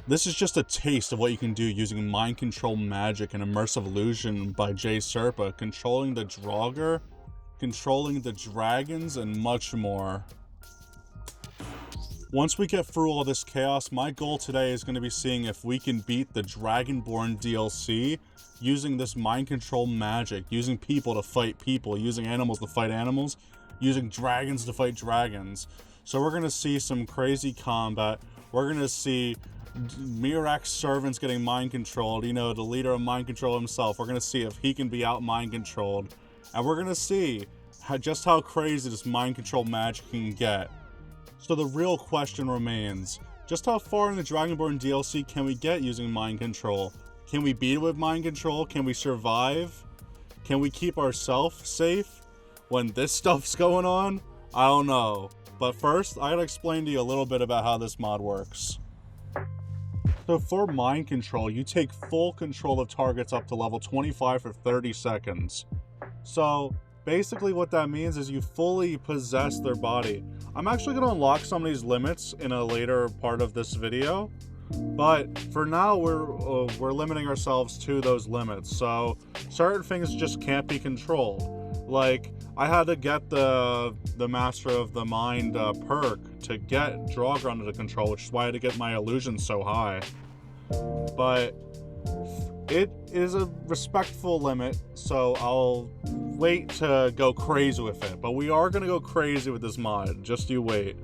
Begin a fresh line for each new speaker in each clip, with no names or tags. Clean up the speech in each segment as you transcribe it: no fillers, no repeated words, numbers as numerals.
This is just a taste of what you can do using mind control magic and immersive illusion by jayserpa, controlling the Draugr, controlling the dragons, and much more. Once we get through all this chaos, my goal today is going to be seeing if we can beat the Dragonborn DLC using this mind control magic, using people to fight people, using animals to fight animals, using dragons to fight dragons. So we're going to see some crazy combat. We're going to see Miraak's servants getting mind controlled, you know, the leader of mind control himself. We're going to see if he can be out mind controlled. And we're going to see just how crazy this mind control magic can get. So the real question remains, just how far in the Dragonborn DLC can we get using mind control? Can we beat it with mind control? Can we survive? Can we keep ourselves safe when this stuff's going on? I don't know. But first, I gotta explain to you a little bit about how this mod works. So for mind control, you take full control of targets up to level 25 for 30 seconds. So basically what that means is you fully possess their body. I'm actually going to unlock some of these limits in a later part of this video, but for now we're limiting ourselves to those limits. So certain things just can't be controlled. Like I had to get the Master of the Mind perk to get Draugr under the control, which is why I had to get my illusion so high. But it is a respectful limit, so I'll wait to go crazy with it. But we are going to go crazy with this mod, just you wait.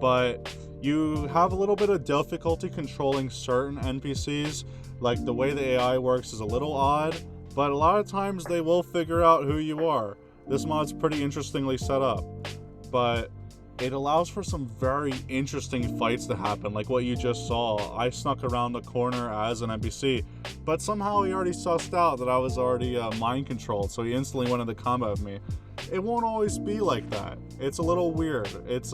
But you have a little bit of difficulty controlling certain NPCs. Like the way the AI works is a little odd, but a lot of times they will figure out who you are. This mod's pretty interestingly set up, but it allows for some very interesting fights to happen, like what you just saw. I snuck around the corner as an NPC, but somehow he already sussed out that I was already mind controlled, so he instantly went into combat with me. It won't always be like that. It's a little weird. It's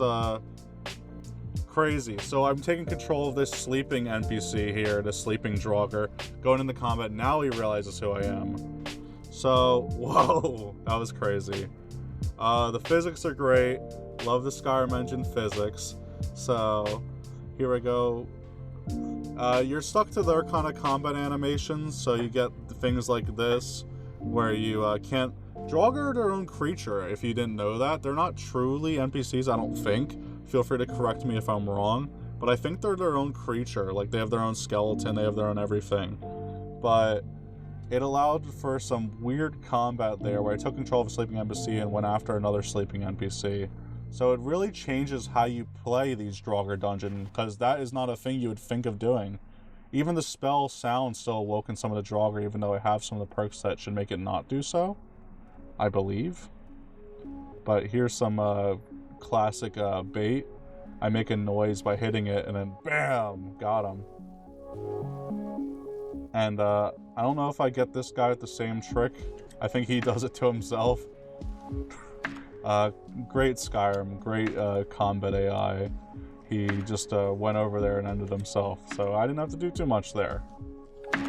crazy. So I'm taking control of this sleeping NPC here, the sleeping Draugr, going into combat. Now he realizes who I am. So, whoa, that was crazy. The physics are great. Love the Skyrim engine physics. So, here we go. You're stuck to their kind of combat animations, so you get things like this, where you can't... Draugr are their own creature, if you didn't know that. They're not truly NPCs, I don't think. Feel free to correct me if I'm wrong. But I think they're their own creature. Like, they have their own skeleton, they have their own everything. But it allowed for some weird combat there, where I took control of a sleeping NPC and went after another sleeping NPC. So it really changes how you play these Draugr dungeons, because that is not a thing you would think of doing. Even the spell sounds still awoke in some of the Draugr, even though I have some of the perks that should make it not do so, I believe. But here's some classic bait. I make a noise by hitting it, and then BAM! Got him. And I don't know if I get this guy with the same trick. I think he does it to himself. Great Skyrim, great combat AI. He just went over there and ended himself, so I didn't have to do too much there.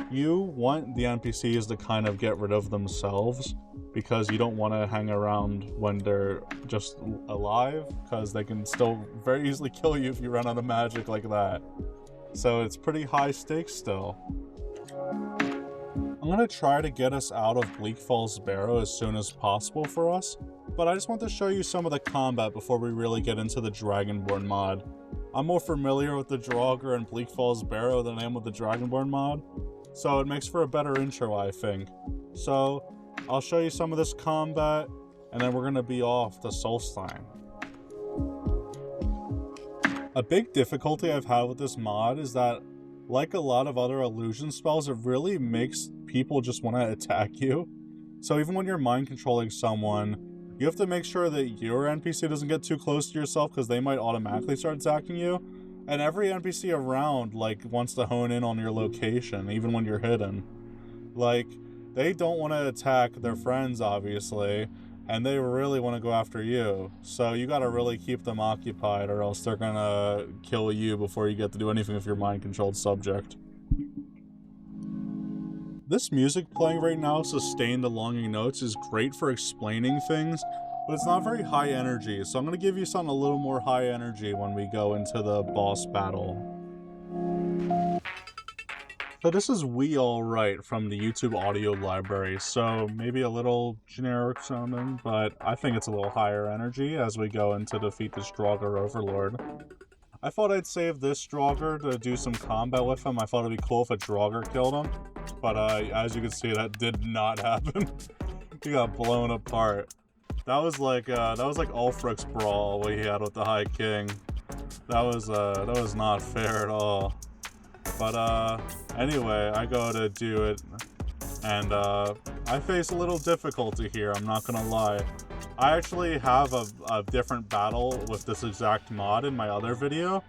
You want the NPCs to kind of get rid of themselves, because you don't want to hang around when they're just alive, because they can still very easily kill you if you run out of magic like that. So it's pretty high stakes still. I'm going to try to get us out of Bleak Falls Barrow as soon as possible for us, but I just want to show you some of the combat before we really get into the Dragonborn mod. I'm more familiar with the Draugr and Bleak Falls Barrow than I am with the Dragonborn mod, so it makes for a better intro, I think. So I'll show you some of this combat, and then we're going to be off to Solstheim. A big difficulty I've had with this mod is that, like a lot of other illusion spells, it really makes people just want to attack you. So even when you're mind controlling someone, you have to make sure that your NPC doesn't get too close to yourself, because they might automatically start attacking you. And every NPC around, like, wants to hone in on your location, even when you're hidden. Like, they don't want to attack their friends, obviously, and they really want to go after you. So you gotta really keep them occupied, or else they're gonna kill you before you get to do anything with your mind-controlled subject. This music playing right now, sustained elongating notes, is great for explaining things, but it's not very high energy, so I'm gonna give you something a little more high energy when we go into the boss battle. So this is We All Right from the YouTube audio library, so maybe a little generic sounding, but I think it's a little higher energy as we go into defeat this Draugr Overlord. I thought I'd save this Draugr to do some combat with him. I thought it'd be cool if a Draugr killed him, but as you can see, that did not happen. He got blown apart. That was like Ulfric's brawl what he had with the High King. That was not fair at all. But anyway, I go to do it, and I face a little difficulty here, I'm not gonna lie. I actually have a different battle with this exact mod in my other video.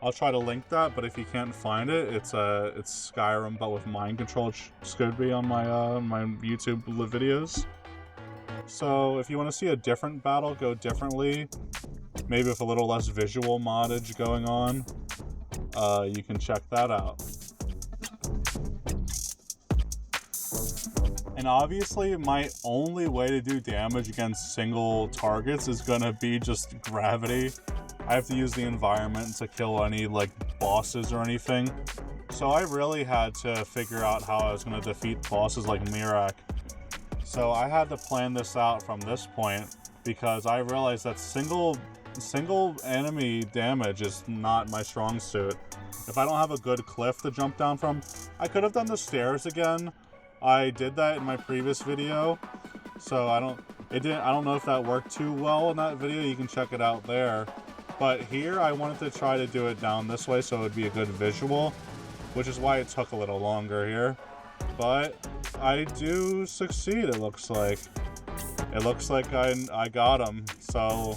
I'll try to link that, but if you can't find it, it's Skyrim but with mind control. It should be on my my YouTube videos. So if you want to see a different battle go differently, maybe with a little less visual moddage going on, you can check that out. And obviously, my only way to do damage against single targets is gonna be just gravity. I have to use the environment to kill any, like, bosses or anything. So I really had to figure out how I was gonna defeat bosses like Miraak. So I had to plan this out from this point, because I realized that single enemy damage is not my strong suit. If I don't have a good cliff to jump down from, I could have done the stairs again. I did that in my previous video, so I don't know if that worked too well in that video. You can check it out there. But here I wanted to try to do it down this way so it would be a good visual, which is why it took a little longer here. But I do succeed, it looks like. It looks like I got him, so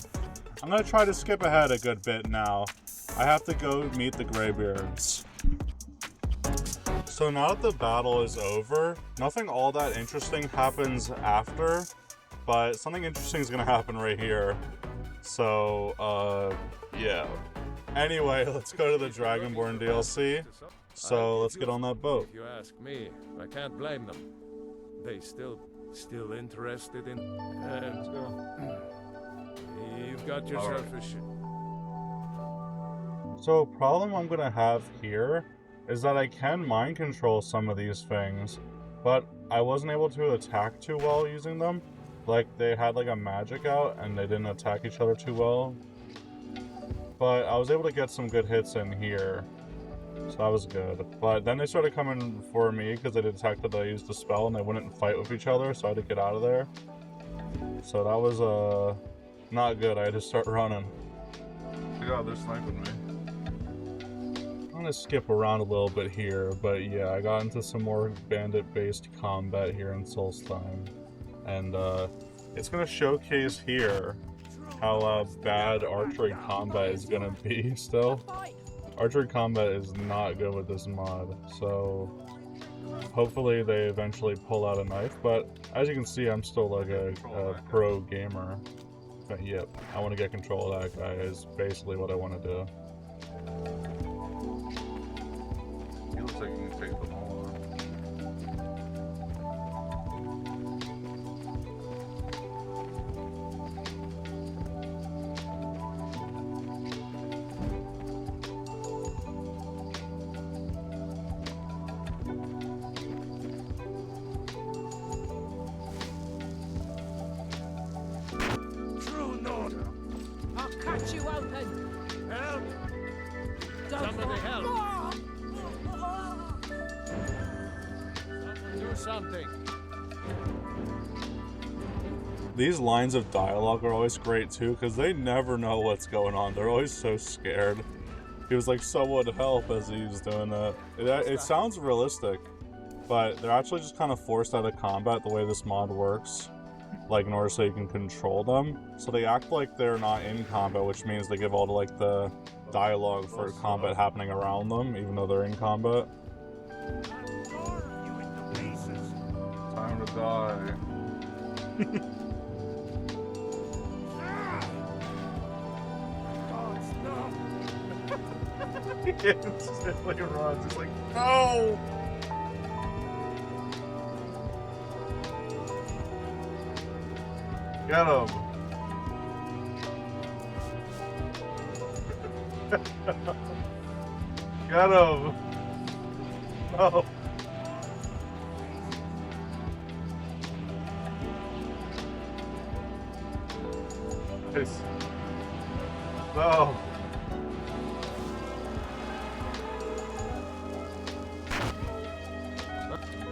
I'm gonna try to skip ahead a good bit now. I have to go meet the Greybeards. So now that the battle is over, nothing all that interesting happens after, but something interesting is gonna happen right here. So, yeah. Anyway, let's go to the Dragonborn DLC. So let's get on that boat.
If you ask me, I can't blame them. They still interested in. Let's go. You've got yourself a ship.
So problem I'm gonna have here is that I can mind control some of these things, but I wasn't able to attack too well using them. Like, they had like a magic out and they didn't attack each other too well. But I was able to get some good hits in here, so that was good. But then they started coming for me because they detected that I used the spell and they wouldn't fight with each other, so I had to get out of there. So that was not good. I had to start running. God, they're sniping me. I'm gonna skip around a little bit here, but yeah, I got into some more bandit-based combat here in Solstheim, and it's gonna showcase here how bad archery combat is gonna be. Still, archery combat is not good with this mod, so hopefully they eventually pull out a knife. But as you can see, I'm still like a pro gamer. But yep, I want to get control of that guy is basically what I want to do. He looks like he can take them all on.
I'll cut you open!
Help!
Don't
Somebody help!
Oh!
Someone do something!
These lines of dialogue are always great too, because they never know what's going on. They're always so scared. He was like, someone help, as he was doing that. It sounds realistic, but they're actually just kind of forced out of combat the way this mod works. Like, in order so you can control them. So they act like they're not in combat, which means they give all the, like, the dialogue for combat happening around them, even though they're in combat. Time to die. He instantly runs. He's like, no! Get him! Get him! Oh! Nice. No.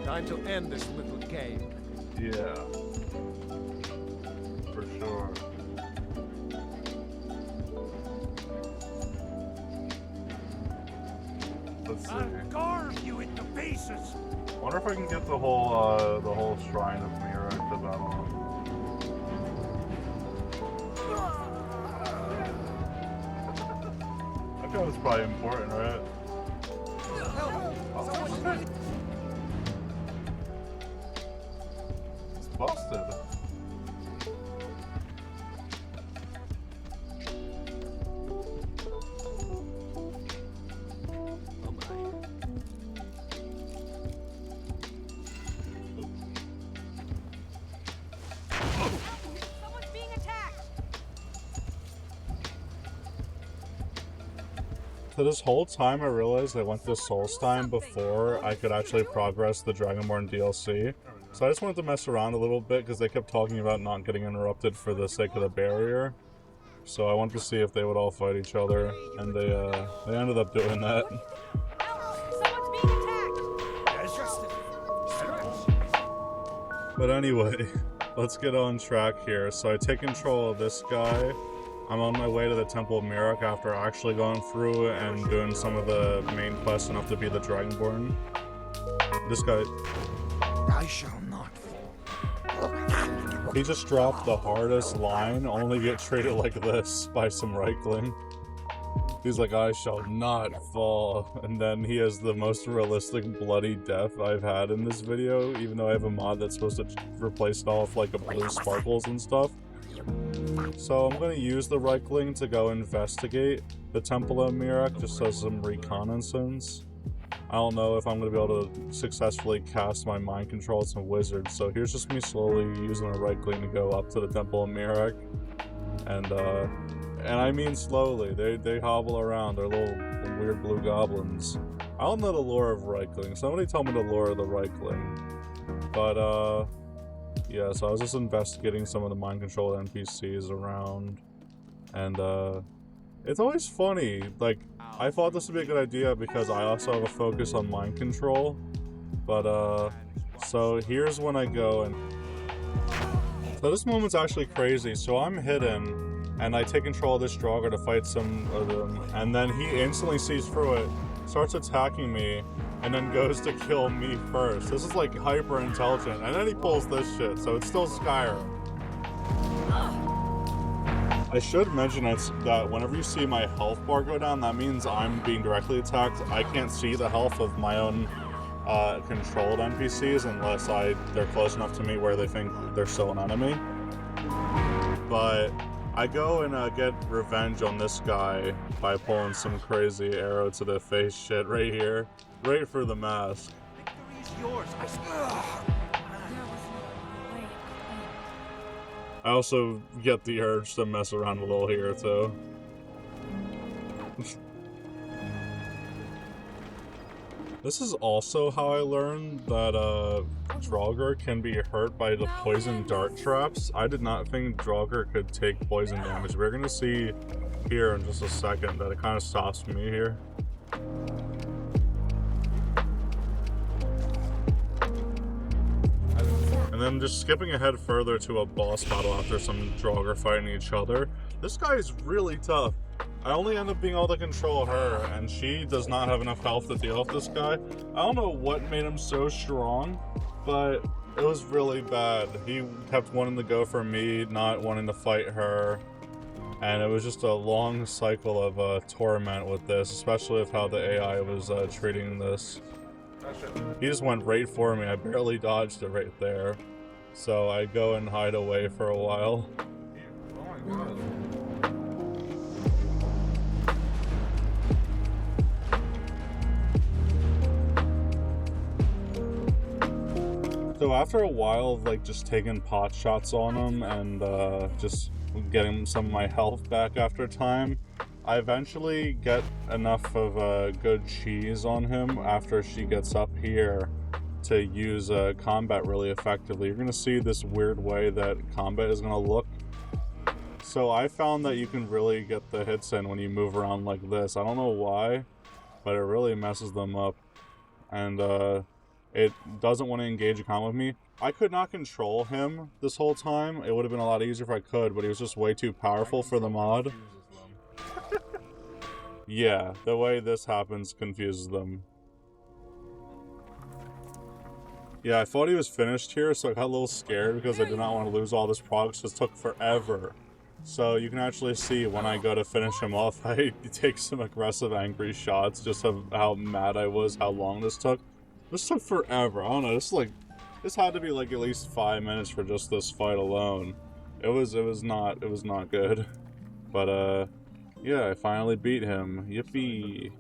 Time to end this little game.
Yeah. For sure. Let's see.
I'll carve you into pieces.
Wonder if I can get the whole shrine of Miraak to battle. That guy was probably important, right? It's busted.
Someone's being attacked.
So this whole time I realized I went to Solstheim before I could actually progress the Dragonborn DLC. So I just wanted to mess around a little bit because they kept talking about not getting interrupted for the sake of the barrier. So I wanted to see if they would all fight each other, and they ended up doing that.
Someone's being attacked.
But anyway, let's get on track here. So I take control of this guy. I'm on my way to the Temple of Miraak after actually going through and doing some of the main quests enough to be the Dragonborn. This guy,
I shall not fall.
he just dropped the hardest line, only get treated like this by some Reichling. He's like, I shall not fall. And then he has the most realistic bloody death I've had in this video, even though I have a mod that's supposed to replace it all with like a blue sparkles and stuff. So I'm going to use the Reichling to go investigate the Temple of Miraak just as some reconnaissance. I don't know if I'm going to be able to successfully cast my mind control as a wizard, so here's just me slowly using a Reichling to go up to the Temple of Miraak. And I mean slowly, they hobble around, they're little weird blue goblins. I don't know the lore of Reichling, somebody tell me the lore of the Reichling. But yeah, so I was just investigating some of the mind control NPCs around, and it's always funny, like, I thought this would be a good idea because I also have a focus on mind control, but so here's when I go and... So this moment's actually crazy, so I'm hidden, and I take control of this Draugr to fight some of them, and then he instantly sees through it, starts attacking me, and then goes to kill me first. This is like hyper intelligent, and then he pulls this shit, so it's still Skyrim. I should mention that whenever you see my health bar go down, that means I'm being directly attacked. I can't see the health of my own controlled NPCs unless they're close enough to me where they think they're still an enemy. But I go and get revenge on this guy by pulling some crazy arrow to the face shit right here. Right for the mask.
Victory's yours.
I also get the urge to mess around a little here too. This is also how I learned that Draugr can be hurt by the poison dart traps. I did not think Draugr could take poison damage. We're gonna see here in just a second that it kind of stops me here. And then just skipping ahead further to a boss battle after some Draugr fighting each other. This guy is really tough. I only end up being able to control her, and she does not have enough health to deal with this guy. I don't know what made him so strong, but it was really bad. He kept wanting to go for me, not wanting to fight her. And it was just a long cycle of torment with this, especially with how the AI was treating this. He just went right for me. I barely dodged it right there. So I go and hide away for a while.
Oh my god.
So after a while of like just taking pot shots on him and just getting some of my health back after time, I eventually get enough of good cheese on him after she gets up here to use combat really effectively. You're going to see this weird way that combat is going to look. So I found that you can really get the hits in when you move around like this. I don't know why, but it really messes them up. And it doesn't want to engage a combat with me. I could not control him this whole time. It would have been a lot easier if I could, but he was just way too powerful for the mod. Yeah, the way this happens confuses them. Yeah, I thought he was finished here, so I got a little scared because I did not want to lose all this progress. This took forever. So you can actually see when I go to finish him off, I take some aggressive, angry shots just of how mad I was, how long this took. This took forever. I don't know. This had to be like at least 5 minutes for just this fight alone. It was not good. But yeah, I finally beat him. Yippee.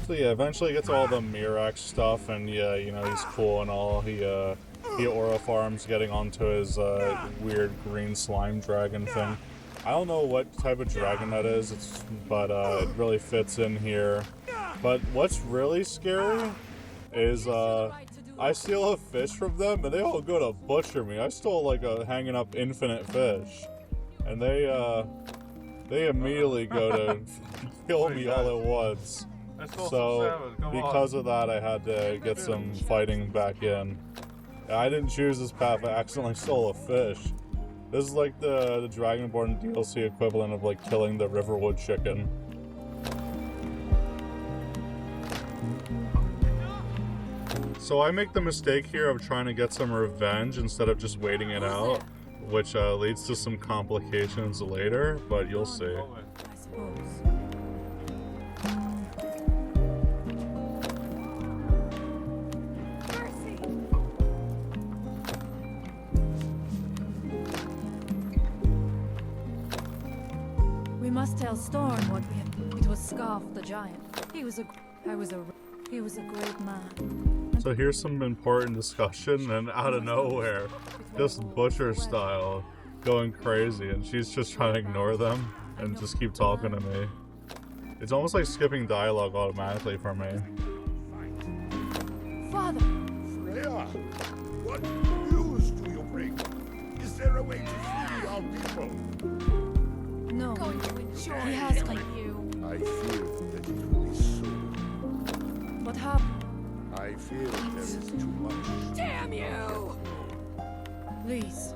So yeah, eventually gets all the Miraak stuff, and yeah, you know, he's cool and all. He aura farms getting onto his weird green slime dragon thing. I don't know what type of dragon that is, but it really fits in here. But what's really scary is I steal a fish from them, and they all go to butcher me. I stole like a hanging up infinite fish, and they immediately go to kill me all at once. So because of that, I had to get some fighting back in. I didn't choose this path. I accidentally stole a fish. This is like the Dragonborn DLC equivalent of like killing the Riverwood chicken. So I make the mistake here of trying to get some revenge instead of just waiting it out, which leads to some complications later, but you'll see.
I suppose. We must tell Storm what we had. It was Scarf the Giant. He was a great man.
So here's some important discussion, and out of nowhere, just butcher style, going crazy, and she's just trying to ignore them and just keep talking to me. It's almost like skipping dialogue automatically for me.
Father!
Freya, what news do you bring? Is there a way to free our people?
No.
Going to enjoy
He has
killing
come.
you.
I fear that it will be soon.
What happened?
I fear there is too much.
Damn you!
Please.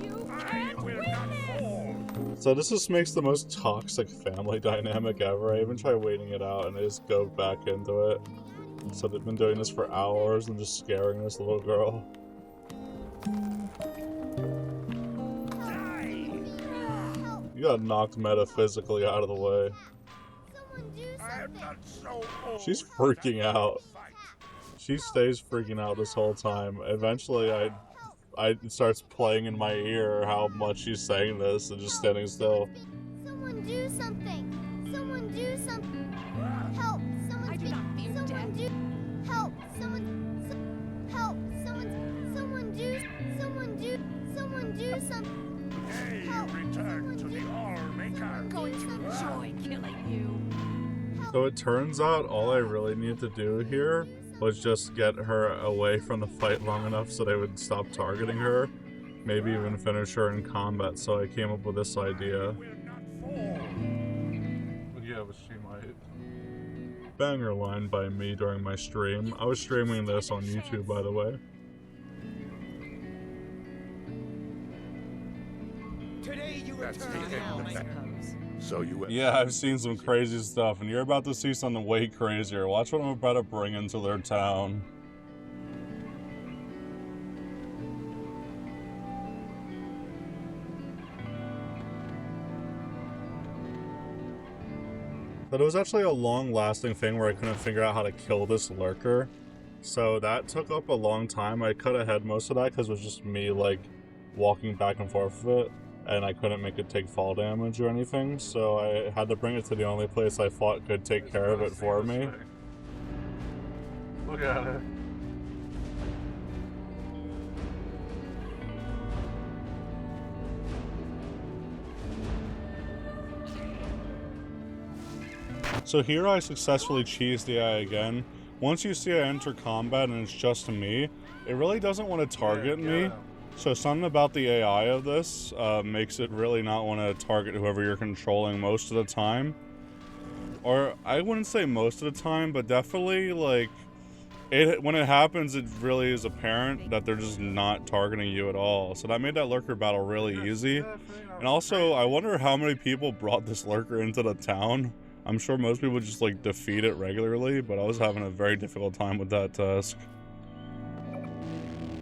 You
I
can't
will
win
not
this!
fall.
So this just makes the most toxic family dynamic ever. I even try waiting it out and I just go back into it. So they've been doing this for hours and just scaring this little girl. You got knocked metaphysically out of the way.
I am not so old.
She's freaking out. She stays freaking out this whole time. Eventually it starts playing in my ear how much she's saying this and just standing still.
Someone do something! Someone do something! Help! Someone
I do not fear
someone
death.
do help! Help! Someone do something!
Hey,
Help.
return to the All-Maker.
I'm going to enjoy killing you.
So it turns out all I really needed to do here was just get her away from the fight long enough so they would stop targeting her. Maybe even finish her in combat, so I came up with this idea.
Will not fall.
Yeah, but she might. Banger line by me during my stream. I was streaming this on YouTube, by the way.
Today you return the All-Maker. So you went.
Yeah, I've seen some crazy stuff, and you're about to see something way crazier. Watch what I'm about to bring into their town. But it was actually a long-lasting thing where I couldn't figure out how to kill this lurker. So that took up a long time. I cut ahead most of that because it was just me, like, walking back and forth with it. And I couldn't make it take fall damage or anything, so I had to bring it to the only place I thought could take care of it for me. Look at it. So here I successfully cheesed the AI again, once you see I enter combat and it's just me, it really doesn't want to target me. So something about the AI of this makes it really not want to target whoever you're controlling most of the time. Or I wouldn't say most of the time, but definitely like when it happens, it really is apparent that they're just not targeting you at all. So that made that lurker battle really easy. And also, I wonder how many people brought this lurker into the town. I'm sure most people just like defeat it regularly, but I was having a very difficult time with that task.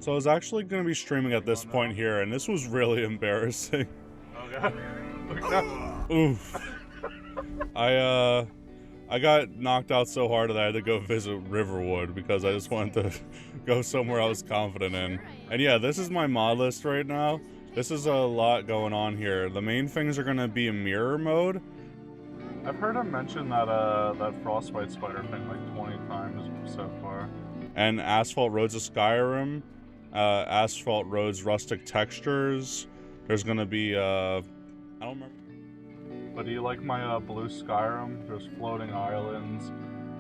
So I was actually going to be streaming at this point here, and this was really embarrassing. Oof. I got knocked out so hard that I had to go visit Riverwood because I just wanted to go somewhere I was confident in. And yeah, this is my mod list right now. This is a lot going on here. The main things are going to be a mirror mode. I've heard him mention that that frostbite spider thing like 20 times so far. And asphalt roads of Skyrim, asphalt roads rustic textures. There's going to be I don't remember. But do you like my blue Skyrim? There's floating islands.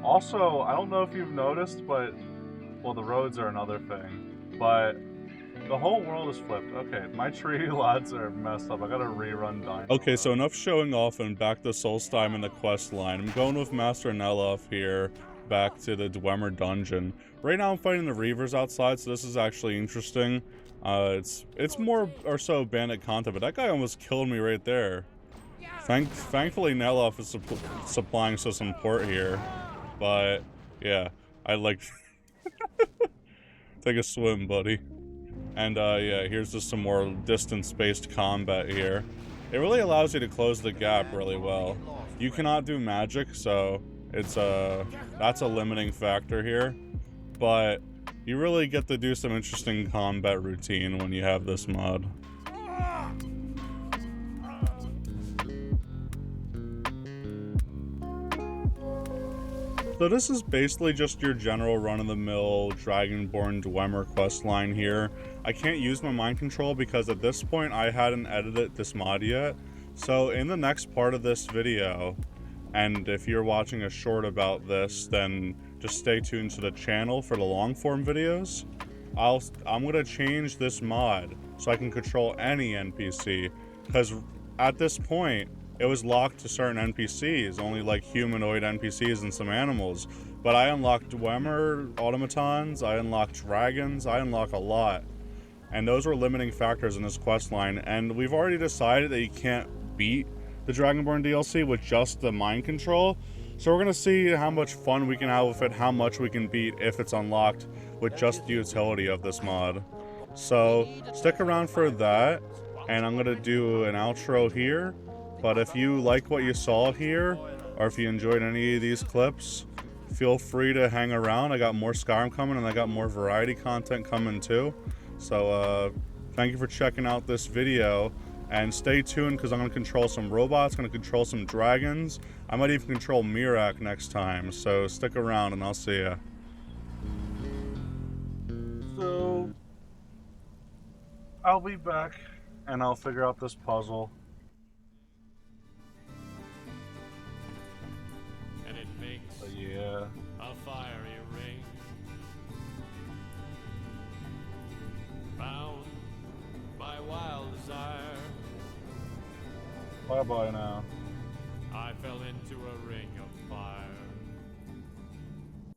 Also, I don't know if you've noticed, but... Well, the roads are another thing. But the whole world is flipped. Okay, my tree lads are messed up. I gotta rerun Dino. Okay, so enough showing off and back to Solstheim in the quest line. I'm going with Master Nelof here, back to the Dwemer dungeon. Right now I'm fighting the Reavers outside, so this is actually interesting. It's more or so bandit content, but that guy almost killed me right there. Thankfully, Nelof is supplying some support here, but yeah, I like take a swim, buddy. And yeah, here's just some more distance-based combat here. It really allows you to close the gap really well. You cannot do magic, so it's that's a limiting factor here, but you really get to do some interesting combat routine when you have this mod. So this is basically just your general run-of-the-mill Dragonborn Dwemer questline here. I can't use my mind control because at this point I hadn't edited this mod yet. So in the next part of this video, and if you're watching a short about this, then just stay tuned to the channel for the long-form videos. I'm gonna change this mod so I can control any NPC, because at this point, it was locked to certain NPCs, only like humanoid NPCs and some animals. But I unlocked Dwemer automatons, I unlocked dragons, I unlock a lot. And those were limiting factors in this questline. And we've already decided that you can't beat the Dragonborn DLC with just the mind control. So we're gonna see how much fun we can have with it, how much we can beat if it's unlocked with just the utility of this mod. So stick around for that, and I'm gonna do an outro here. But if you like what you saw here, or if you enjoyed any of these clips, feel free to hang around. I got more Skyrim coming, and I got more variety content coming too. So thank you for checking out this video, and stay tuned because I'm going to control some robots, going to control some dragons. I might even control Miraak next time, so stick around and I'll see ya. So, I'll be back and I'll figure out this puzzle. Yeah.
A fiery ring, bound by wild desire.
Bye bye now.
I fell into a ring